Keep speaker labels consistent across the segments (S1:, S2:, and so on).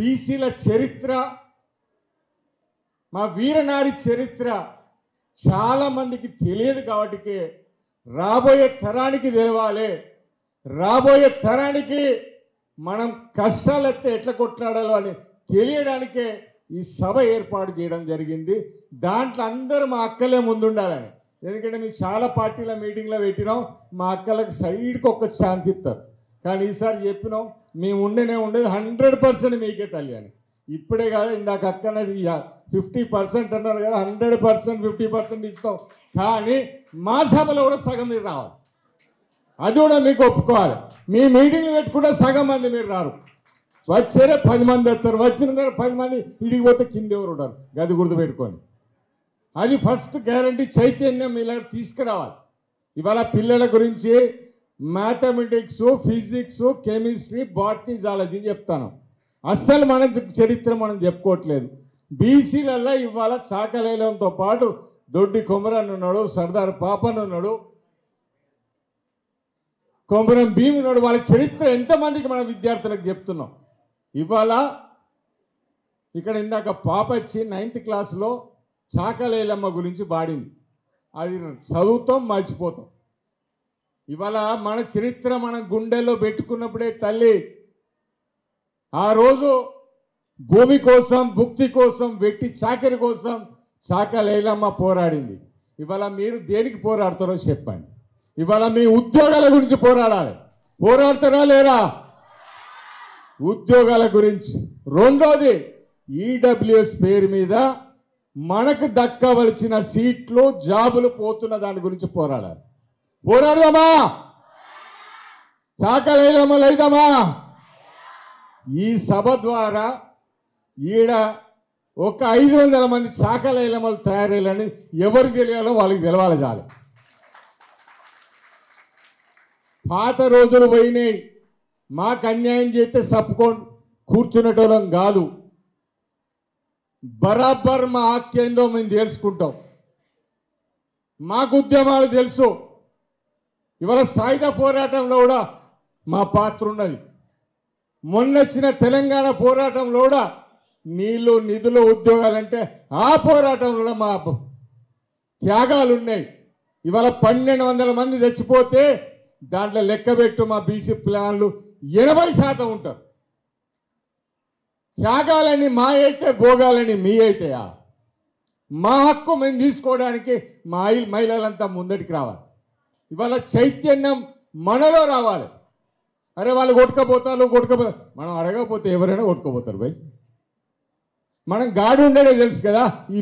S1: బీసీల చరిత్ర, మా వీరనారి చరిత్ర చాలామందికి తెలియదు. కాబట్టి రాబోయే తరానికి తెలవాలి. రాబోయే తరానికి మనం కష్టాలు ఎత్తే ఎట్లా కొట్లాడాలో అని తెలియడానికే ఈ సభ ఏర్పాటు చేయడం జరిగింది. దాంట్లో అందరూ మా అక్కలే ముందుండాలని. ఎందుకంటే మేము చాలా పార్టీల మీటింగ్లో పెట్టినాం, మా అక్కలకు సైడ్కి ఒక ఛాన్స్ ఇస్తారు. కానీ ఈసారి చెప్పినాం మేము ఉండేది 100% మీకే తల్లి అని. ఇప్పుడే కాదు, ఇందాక అక్కనది 50% అన్నారు కదా, 100% 50% ఇస్తాం. కానీ మా సభలో కూడా సగం మీరు రావాలి, అది కూడా మీకు ఒప్పుకోవాలి. మీ మీటింగ్లు పెట్టుకుంటే సగం మంది మీరు రారు, వచ్చేరే 10 మంది వస్తారు. వచ్చిన దగ్గర 10 మంది ఇడికి పోతే కింద ఎవరు ఉంటారు, గది గుర్తుపెట్టుకొని. అది ఫస్ట్ గ్యారంటీ. చైతన్యం ఇలా తీసుకురావాలి. ఇవాళ పిల్లల గురించి mathematics, physics, chemistry, botany, zoology చెప్తాను. అస్సలు మన చరిత్ర మనం చెప్పుకోవట్లేదు. బీసీలలో ఇవాళ చాకలేలంతో పాటు దొడ్డి కొమరన్ ఉన్నాడు, సర్దార్ పాపన్ ఉన్నాడు, కొమరం భీమ్ ఉన్నాడు. వాళ్ళ చరిత్ర ఎంతమందికి మన విద్యార్థులకు చెప్తున్నాం. ఇవాళ ఇక్కడ ఇందాక పాప వచ్చి 9th క్లాస్లో చాకలేలమ్మ గురించి పాడింది. అది చదువుతాం, మర్చిపోతాం. ఇవాళ మన చరిత్ర మన గుండెల్లో పెట్టుకున్నప్పుడే తల్లి ఆ రోజు భూమి కోసం, భుక్తి కోసం, వెట్టి చాకరి కోసం చాకలేలమ్మ పోరాడింది. ఇవాళ మీరు దేనికి పోరాడతారో చెప్పండి. ఇవాళ మీ ఉద్యోగాల గురించి పోరాడాలి. పోరాడతారా లేరా? ఉద్యోగాల గురించి. రెండోది, ఈడబ్ల్యూఎస్ పేరు మీద మనకు దక్కవలసిన సీట్లు, జాబులు పోతున్న దాని గురించి పోరాడాలి. పోరాడదామా? చాకలేలమ్మ లేదామా? ఈ సభ ద్వారా ఈడ ఒక 500 మంది చాకలేలమ్మలు తయారయ్యాలని ఎవరు తెలియాలో వాళ్ళకి తెలవాలి. చాలు. పాత రోజులు పోయినాయి. మాకు అన్యాయం చేస్తే సప్పుకొని కూర్చునేటోళ్ళం కాదు. బరాబర్ మా హక్కేందో మేము తెలుసుకుంటాం. మాకు ఉద్యమాలు తెలుసు. ఇవాళ సాయుధ పోరాటంలో కూడా మా పాత్ర ఉన్నది. మొన్నొచ్చిన తెలంగాణ పోరాటంలో కూడా నీళ్లు, నిధులు, ఉద్యోగాలంటే ఆ పోరాటంలో కూడా మా త్యాగాలు ఉన్నాయి. ఇవాళ 1200 మంది చచ్చిపోతే దాంట్లో లెక్కబెట్టు మా బీసీ ప్లాన్లు 80% ఉంటారు. త్యాగాలని మా అయితే, భోగాలని మీ అయితాయా? మా హక్కు మేము తీసుకోవడానికి మా మహిళలంతా ముందటికి రావాలి. ఇవాళ చైతన్యం మనలో రావాలి. అరే వాళ్ళు కొట్టుకపోతారు. మనం అడగకపోతే ఎవరైనా కొట్టుకోపోతారు భయ్. మనం గాడి ఉండేదే తెలుసు కదా. ఈ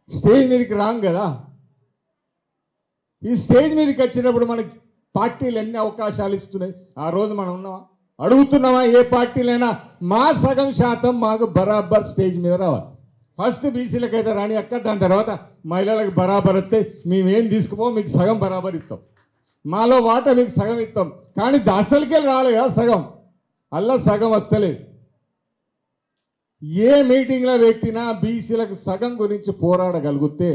S1: స్టేజ్ మీదకి రాం కదా. ఈ స్టేజ్ మీదకి వచ్చినప్పుడు మనకి పార్టీలు ఎన్ని అవకాశాలు ఇస్తున్నాయి. ఆ రోజు మనం ఉన్నామా? అడుగుతున్నామా? ఏ పార్టీలైనా మా సగం శాతం మాకు బరాబర్ స్టేజ్ మీద రావాలి. ఫస్ట్ బీసీలకైతే రాని అక్క, దాని తర్వాత మహిళలకు బరాబర్ వస్తే మేమేం తీసుకుపో, మీకు సగం బరాబర్ ఇస్తాం. మాలో వాటా మీకు సగం ఇస్తాం. కానీ అసలుకే రాలే కదా సగం, అలా సగం వస్తలేదు. ఏ మీటింగ్లో పెట్టినా బీసీలకు సగం గురించి పోరాడగలిగితే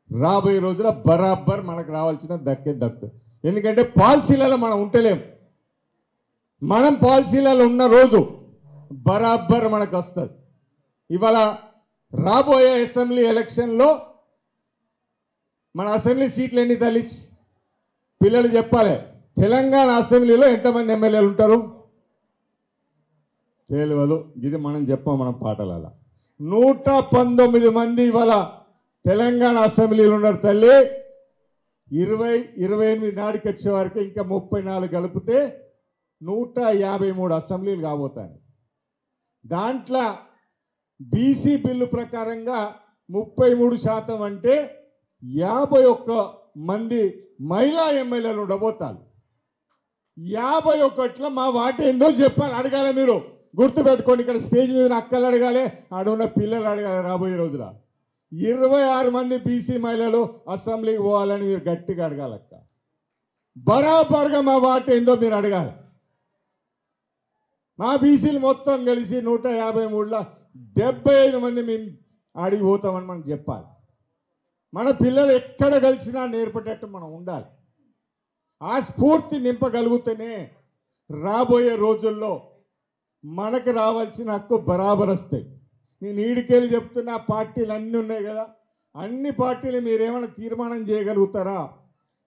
S1: రాబోయే రోజుల బరాబర్ మనకు రావాల్సిన దక్కు. ఎందుకంటే పాలసీలలో మనం ఉంటలేం. మనం పాలసీలలో ఉన్న రోజు బరాబర్ మనకు వస్తుంది. ఇవాళ రాబోయే అసెంబ్లీ ఎలక్షన్లో మన అసెంబ్లీ సీట్లు ఎన్ని తల్లించి పిల్లలు చెప్పాలి. తెలంగాణ అసెంబ్లీలో ఎంతమంది ఎమ్మెల్యేలు ఉంటారు తెలియదు. ఇది మనం చెప్పాం మన పాటలలో. 119 మంది ఇవాళ తెలంగాణ అసెంబ్లీలో ఉన్నారు తల్లి. 2028 నాటికి వచ్చేవారికి ఇంకా 34 కలిపితే 153 అసెంబ్లీలు కాబోతాయి. దాంట్లో బీసీ బిల్లు ప్రకారంగా 33% అంటే 51 మంది మహిళా ఎమ్మెల్యేలు ఉండబోతారు. 51లో మా వాట ఏందో చెప్పాలి, అడగాలి. మీరు గుర్తుపెట్టుకోండి. ఇక్కడ స్టేజ్ మీద అక్కలు అడగాలి, ఆడున్న పిల్లలు అడగాలి. రాబోయే రోజుల 26 మంది బీసీ మహిళలు అసెంబ్లీకి పోవాలని మీరు గట్టిగా అడగాలక్క. బరాబర్గా మా వాట ఏందో మీరు అడగాలి. మా బీసీలు మొత్తం కలిసి 153లో 75 మంది మేము ఆడికి పోతామని మనం చెప్పాలి. మన పిల్లలు ఎక్కడ కలిసినా నేర్పేటట్టు మనం ఉండాలి. ఆ స్ఫూర్తి నింపగలిగితేనే రాబోయే రోజుల్లో మనకు రావాల్సిన హక్కు బరాబర్ వస్తాయి. నేను ఈడికెళ్ళి చెప్తున్నా, పార్టీలు అన్నీ ఉన్నాయి కదా, అన్ని పార్టీలు మీరేమైనా తీర్మానం చేయగలుగుతారా?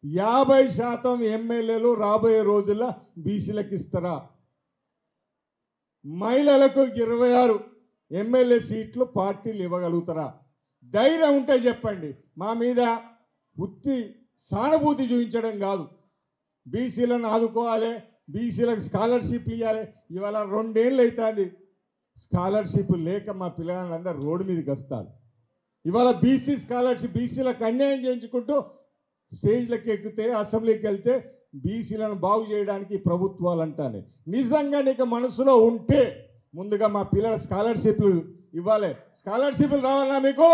S1: 50% ఎమ్మెల్యేలు రాబోయే రోజుల్లో బీసీలకు ఇస్తారా? మహిళలకు 26 ఎమ్మెల్యే సీట్లు పార్టీలు ఇవ్వగలుగుతారా? ధైర్యం ఉంటే చెప్పండి. మా మీద ఉత్తి సానుభూతి చూపించడం కాదు. బీసీలను ఆదుకోవాలి, బీసీలకు స్కాలర్షిప్లు ఇవ్వాలి. ఇవాళ 2 ఏళ్ళు అవుతుంది స్కాలర్షిప్ లేక మా పిల్లలందరూ రోడ్డు మీదకి వస్తారు. ఇవాళ బీసీ స్కాలర్షిప్, బీసీలకు అన్యాయం చేయించుకుంటూ స్టేజ్లకు ఎక్కితే, అసెంబ్లీకి వెళ్తే బీసీలను బాగు చేయడానికి ప్రభుత్వాలు అంటానే. నిజంగా నీకు మనసులో ఉంటే ముందుగా మా పిల్లల స్కాలర్షిప్లు ఇవ్వాలి. స్కాలర్షిప్లు రావాలా మీకు?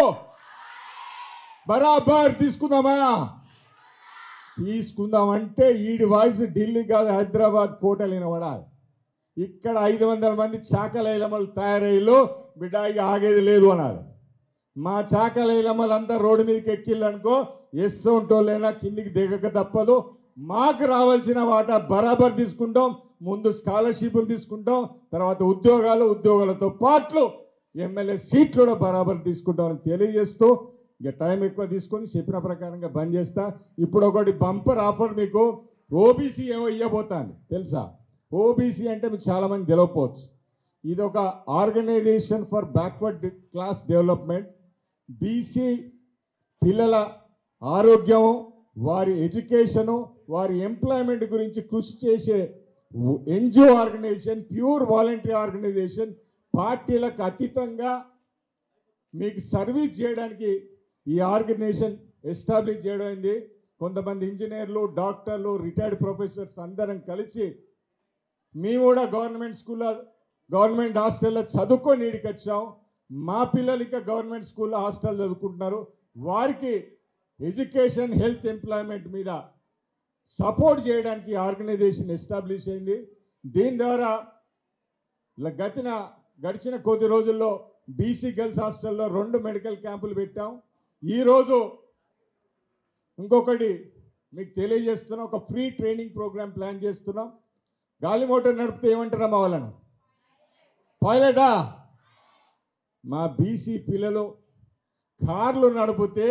S1: బరాబర్ తీసుకుందామంటే ఈడి వాయిస్ ఢిల్లీ కాదు, హైదరాబాద్ కోటలు వినబడాలి. ఇక్కడ 500 మంది చాకలైలమ్మలు తయారయ్యలో బిడ్డ ఆగేది లేదు అన్నారు. మా చాకలైలమ్మలు అంతా రోడ్డు మీదకి ఎక్కిళ్ళనుకో, ఎస్సోంటోళ్ళైనా కిందికి దిగక తప్పదు. మాకు రావాల్సిన వాటా బరాబర్ తీసుకుంటాం. ముందు స్కాలర్షిప్లు తీసుకుంటాం, తర్వాత ఉద్యోగాలతో పాటు ఎమ్మెల్యే సీట్లు కూడా బరాబర్ తీసుకుంటామని తెలియజేస్తూ, ఇక టైం ఎక్కువ తీసుకొని చెప్పిన ప్రకారంగా బంద్ చేస్తా. ఇప్పుడు ఒకటి బంపర్ ఆఫర్ మీకు, ఓబీసీ ఏమో ఇవ్వబోతాను తెలుసా? ఓబీసీ అంటే మీకు చాలామంది తెలియకపోవచ్చు. ఇది ఒక organization for backward class development. BC పిల్లల ఆరోగ్యం, వారి ఎడ్యుకేషను, వారి ఎంప్లాయ్మెంట్ గురించి కృషి చేసే NGO organization, pure voluntary organization. పార్టీలకు అతీతంగా మీకు సర్వీస్ చేయడానికి ఈ ఆర్గనైజేషన్ ఎస్టాబ్లిష్ చేయడం అయింది. కొంతమంది ఇంజనీర్లు, డాక్టర్లు, రిటైర్డ్ ప్రొఫెసర్స్ అందరం కలిసి మేము కూడా గవర్నమెంట్ స్కూల్లో, గవర్నమెంట్ హాస్టల్లో చదువుకొని ఈడికి వచ్చాం. మా పిల్లలు ఇంకా గవర్నమెంట్ స్కూల్లో హాస్టల్ చదువుకుంటున్నారు. వారికి ఎడ్యుకేషన్, హెల్త్, ఎంప్లాయ్మెంట్ మీద సపోర్ట్ చేయడానికి ఆర్గనైజేషన్ ఎస్టాబ్లిష్ అయింది. దీని ద్వారా గడిచిన కొద్ది రోజుల్లో బీసీ గర్ల్స్ హాస్టల్లో 2 మెడికల్ క్యాంపులు పెట్టాం. ఈరోజు ఇంకొకటి మీకు తెలియజేస్తున్నాం, ఒక ఫ్రీ ట్రైనింగ్ ప్రోగ్రామ్ ప్లాన్ చేస్తున్నాం. గాలి మోటార్ నడిపితే ఏమంటారమ్మా వాళ్ళను? పైలటా? మా బీసీ పిల్లలు కార్లు నడిపితే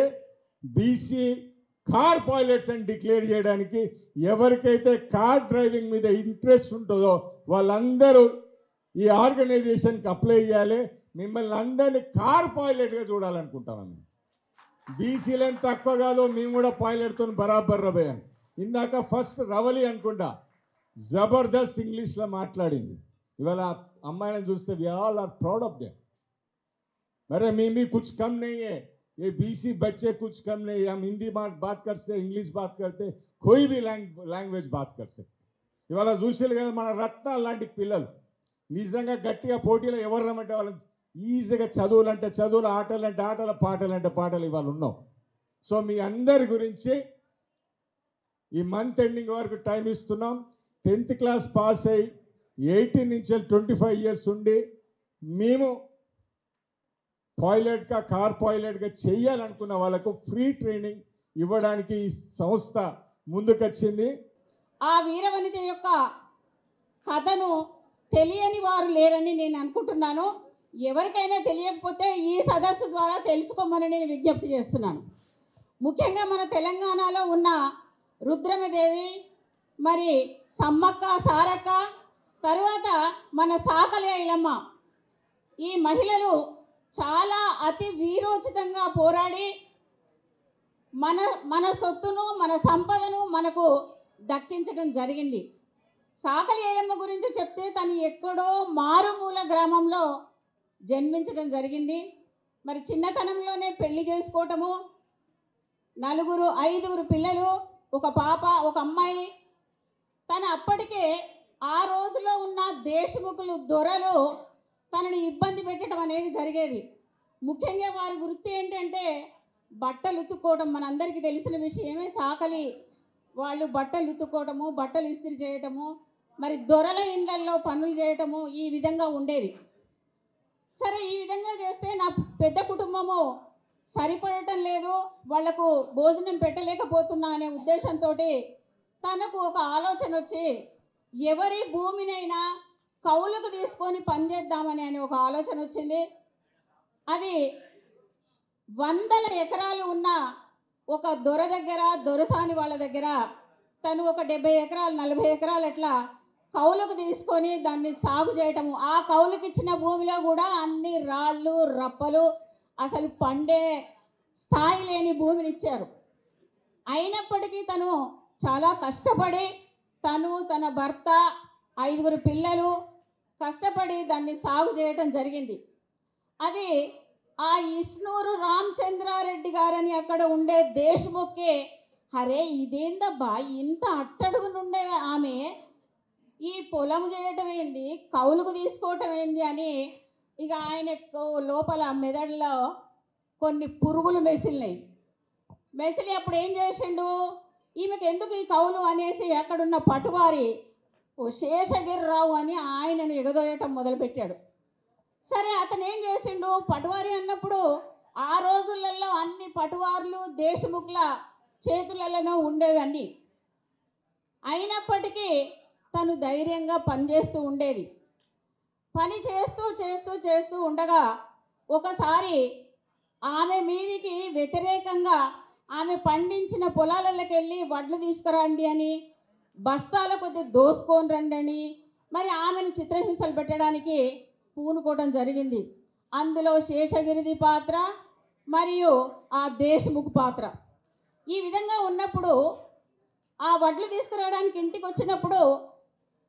S1: బీసీ కార్ పైలట్స్ అని డిక్లేర్ చేయడానికి ఎవరికైతే కార్ డ్రైవింగ్ మీద ఇంట్రెస్ట్ ఉంటుందో వాళ్ళందరూ ఈ ఆర్గనైజేషన్కి అప్లై చేయాలి. మిమ్మల్ని అందరినీ కార్ పైలట్గా చూడాలనుకుంటాను. బీసీలేం తక్కువ కాదు, మేము కూడా పైలట్తో బరాబర్ రబోయాను. ఇందాక ఫస్ట్ రవలి అనుకుంటా జబర్దస్త్ ఇంగ్లీష్లో మాట్లాడింది. ఇవాళ అమ్మాయిని చూస్తే we all are proud of them. अरे मी कुछ कम नहीं है, ये बीसी बच्चे कुछ कम नहीं है. हम हिंदी बात करते, इंग्लिश बात करते, कोई भी लैंग्वेज बात कर सकते. ఇవాళ చూసేది కదా మన రత్నాలు లాంటి పిల్లలు నిజంగా గట్టిగా పోటీలో ఎవరు రమ్మంటే వాళ్ళు ఈజీగా చదువులంటే చదువులు, ఆటలంటే ఆటలు, పాటలంటే పాటలు ఇవాళ ఉన్నాం. సో మీ అందరి గురించి ఈ మంత్ ఎండింగ్ వరకు టైం ఇస్తున్నాం. 10th క్లాస్ పాస్ అయ్యి 18 నుంచి 25 ఇయర్స్ ఉండి మేము పైలట్గా, కార్ పైలట్గా చేయాలనుకున్న వాళ్ళకు ఫ్రీ ట్రైనింగ్ ఇవ్వడానికి ఈ సంస్థ ముందుకొచ్చింది.
S2: ఆ వీరవనిత యొక్క కథను తెలియని వారు లేరని నేను అనుకుంటున్నాను. ఎవరికైనా తెలియకపోతే ఈ సదస్సు ద్వారా తెలుసుకోమని నేను విజ్ఞప్తి చేస్తున్నాను. ముఖ్యంగా మన తెలంగాణలో ఉన్న రుద్రమదేవి, మరి సమ్మక్క, సారక్క, తరువాత మన సాకలి ఐలమ్మ, ఈ మహిళలు చాలా అతి వీరోచితంగా పోరాడి మన సొత్తును, మన సంపదను మనకు దక్కించడం జరిగింది. సాకలి ఐలమ్మ గురించి చెప్తే తను ఎక్కడో మారుమూల గ్రామంలో జన్మించడం జరిగింది. మరి చిన్నతనంలోనే పెళ్లి చేసుకోవటము, 5 పిల్లలు, ఒక పాప, ఒక అమ్మాయి. తను అప్పటికే ఆ రోజులో ఉన్న దేశముఖులు, దొరలు తనని ఇబ్బంది పెట్టడం అనేది జరిగేది. ముఖ్యంగా వారి వృత్తి ఏంటంటే బట్టలు ఉతుక్కోవడం. మనందరికీ తెలిసిన విషయమే. చాకలి వాళ్ళు బట్టలు ఉతుక్కోవటము, బట్టలు ఇస్త్రీ చేయటము, మరి దొరల ఇండ్లల్లో పనులు చేయటము, ఈ విధంగా ఉండేది. సరే, ఈ విధంగా చేస్తే నా పెద్ద కుటుంబము సరిపడటం లేదు, వాళ్లకు భోజనం పెట్టలేకపోతున్నా అనే ఉద్దేశంతో తనకు ఒక ఆలోచన వచ్చి, ఎవరి భూమినైనా కౌలుకు తీసుకొని పనిచేద్దామని అని ఒక ఆలోచన వచ్చింది. అది 100 ఎకరాలు ఉన్న ఒక దొర దగ్గర, దొరసాని వాళ్ళ దగ్గర తను ఒక 70 ఎకరాలు 40 ఎకరాలు అట్లా కౌలుకు తీసుకొని దాన్ని సాగు చేయటము. ఆ కౌలుకి ఇచ్చిన భూమిలో కూడా అన్ని రాళ్ళు రప్పలు, అసలు పండే స్థాయి లేని భూమిని ఇచ్చారు. అయినప్పటికీ తను చాలా కష్టపడి తను, తన భర్త, 5 పిల్లలు కష్టపడి దాన్ని సాగు చేయటం జరిగింది. అది ఆ ఇస్నూరు రామచంద్రారెడ్డి గారని అక్కడ ఉండే దేశముఖే, అరే ఇదేందబ్బా ఇంత అట్టడుగు నుండే ఆమె ఈ పొలం చేయటం ఏంది, కౌలుకు తీసుకోవటం ఏంది అని ఇక ఆయనకు లోపల మెదడులో కొన్ని పురుగులు మెసిలినాయి. మెసిలి అప్పుడు ఏం చేసిండు, ఈమెకు ఎందుకు ఈ కౌలు అనేసి అక్కడున్న పటువారి ఓ శేషగిరిరావు అని ఆయనను ఎగదోయటం మొదలుపెట్టాడు. సరే అతను ఏం చేసిండు, పటువారి అన్నప్పుడు ఆ రోజులలో అన్ని పటువార్లు దేశముఖుల చేతులలో ఉండేవన్నీ. అయినప్పటికీ తను ధైర్యంగా పనిచేస్తూ ఉండేది. పని చేస్తూ చేస్తూ చేస్తూ ఉండగా ఒకసారి ఆమె మీదికి వ్యతిరేకంగా ఆమె పండించిన పొలాలకి వెళ్ళి వడ్లు తీసుకురండి అని, బస్తాల కొద్ది దోసుకొని రండి అని మరి ఆమెను చిత్రహింసలు పెట్టడానికి పూనుకోవడం జరిగింది. అందులో శేషగిరిది పాత్ర మరియు ఆ దేశముఖ్ పాత్ర. ఈ విధంగా ఉన్నప్పుడు ఆ వడ్లు తీసుకురావడానికి ఇంటికి వచ్చినప్పుడు,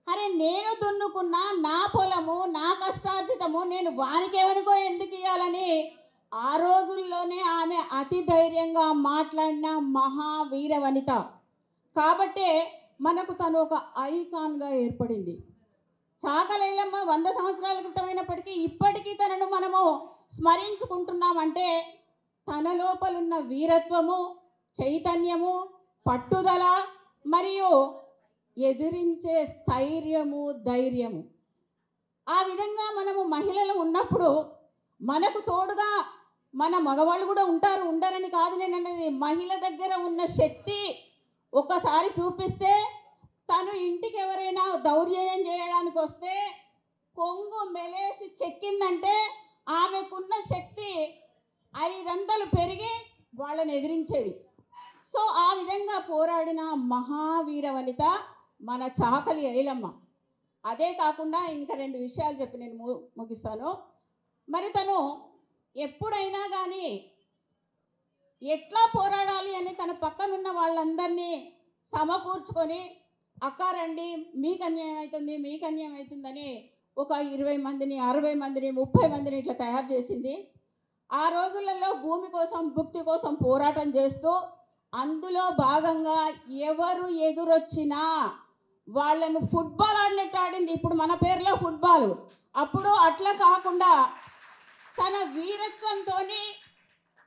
S2: అరే నేను దున్నుకున్న నా పొలము నా కష్టార్జితము నేను వానికేమనుకో ఎందుకు ఇవ్వాలని ఆ రోజుల్లోనే ఆమె అతి ధైర్యంగా మాట్లాడిన మహావీర వనిత. కాబట్టే మనకు తను ఒక ఐకాన్గా ఏర్పడింది. చాకలైలమ్మ 100 సంవత్సరాల క్రితమైనప్పటికీ ఇప్పటికీ తనను మనము స్మరించుకుంటున్నామంటే తన లోపలున్న వీరత్వము, చైతన్యము, పట్టుదల మరియు ఎదిరించే స్థైర్యము, ధైర్యము. ఆ విధంగా మనము మహిళలు ఉన్నప్పుడు మనకు తోడుగా మన మగవాళ్ళు కూడా ఉంటారు, ఉండరని కాదు నేను అనేది. మహిళ దగ్గర ఉన్న శక్తి ఒకసారి చూపిస్తే తను ఇంటికి ఎవరైనా దౌర్జన్యం చేయడానికి వస్తే కొంగు మెలేసి చెక్కిందంటే ఆమెకున్న శక్తి 500 పెరిగి వాళ్ళని ఎదిరించేది. సో ఆ విధంగా పోరాడిన మహావీర వనిత మన చాకలి ఐలమ్మ. అదే కాకుండా ఇంకా 2 విషయాలు చెప్పి నేను ముగిస్తాను. మరి తను ఎప్పుడైనా కానీ ఎట్లా పోరాడాలి అని తన పక్కనున్న వాళ్ళందరినీ సమకూర్చుకొని, అక్క రండి మీకు అన్యాయం అవుతుంది మీకు అన్యాయం అవుతుందని ఒక 20 మందిని 60 మందిని 30 మందిని ఇట్లా తయారు చేసింది. ఆ రోజులలో భూమి కోసం భుక్తి కోసం పోరాటం చేస్తూ అందులో భాగంగా ఎవరు ఎదురొచ్చినా వాళ్ళను ఫుట్బాల్ ఆడినట్టు ఆడింది. ఇప్పుడు మన పేరులో ఫుట్బాల్, అప్పుడు అట్లా కాకుండా తన వీరత్వంతో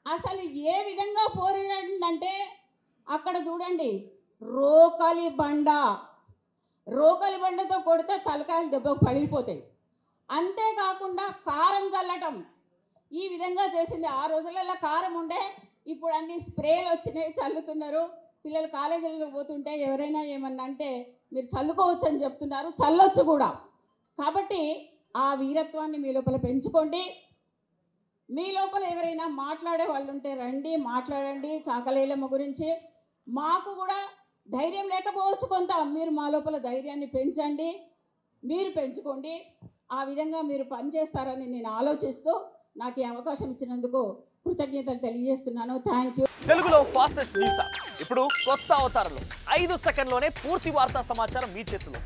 S2: అసలు ఏ విధంగా పోరాడిందంటే అక్కడ చూడండి, రోకలి బండతో కొడితే తలకాయలు దెబ్బకు పగిలిపోతాయి. అంతేకాకుండా కారం చల్లటం ఈ విధంగా చేసింది. ఆ రోజులలో కారం ఉండే, ఇప్పుడు అన్ని స్ప్రేలు వచ్చినాయి చల్లుతున్నారు. పిల్లలు కాలేజీలకు పోతుంటే ఎవరైనా ఏమన్నా అంటే మీరు చల్లుకోవచ్చు అని చెప్తున్నారు, చల్లొచ్చు కూడా. కాబట్టి ఆ వీరత్వాన్ని మీ లోపల పెంచుకోండి. మీ లోపల ఎవరైనా మాట్లాడే వాళ్ళు ఉంటే రండి, మాట్లాడండి చాకలైలమ్మ గురించి. మాకు కూడా ధైర్యం లేకపోవచ్చు కొంత, మీరు మా లోపల ధైర్యాన్ని పెంచండి, మీరు పెంచుకోండి. ఆ విధంగా మీరు పనిచేస్తారని నేను ఆలోచిస్తూ నాకు ఈ అవకాశం ఇచ్చినందుకు కృతజ్ఞతలు తెలియజేస్తున్నాను. Thank you.
S3: తెలుగులో ఫాస్టెస్ట్ న్యూస్ ఇప్పుడు కొత్త అవతారంలో 5 సెకండ్లోనే పూర్తి వార్తా సమాచారం మీ చేతిలో.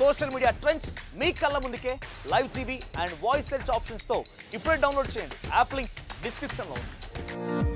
S3: సోషల్ మీడియా ట్రెండ్స్ మీ కళ్ళ ముందుకే live TV and voice search ఆప్షన్స్తో ఇప్పుడే డౌన్లోడ్ చేయండి. యాప్ లింక్ డిస్క్రిప్షన్లో ఉంది.